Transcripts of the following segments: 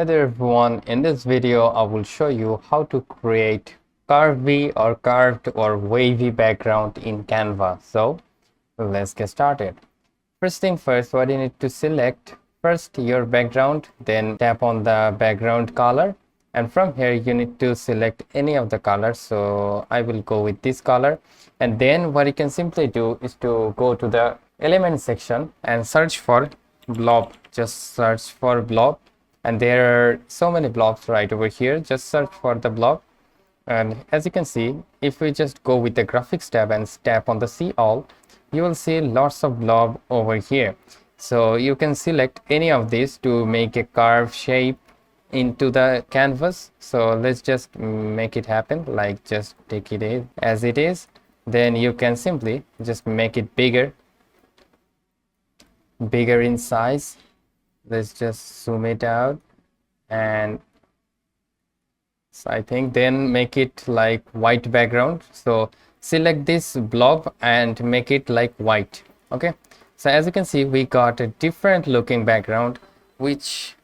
Hi there everyone, in this video I will show you how to create curvy or curved or wavy background in Canva. So let's get started. First thing first, what you need to select first your background, then tap on the background color, and from here you need to select any of the colors. So I will go with this color, and then what you can simply do is to go to the element section and search for blob. Just search for blob, and there are so many blobs right over here. Just search for the blob, and as you can see, if we just go with the graphics tab and tap on the see all, you will see lots of blob over here. So you can select any of these to make a curve shape into the canvas. So let's just make it happen, like just take it as it is. Then you can simply just make it bigger in size. Let's just zoom it out, and so I think then make it like white background. So select this blob and make it like white. Okay, so as you can see, we got a different looking background which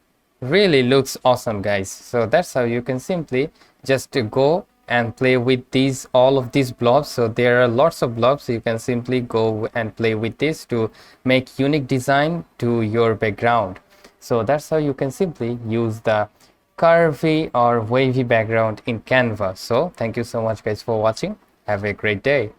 really looks awesome, guys. So that's how you can simply just go and play with these, all of these blobs. So there are lots of blobs, so you can simply go and play with this to make unique design to your background. So that's how you can simply use the curvy or wavy background in Canva. So thank you so much guys for watching. Have a great day.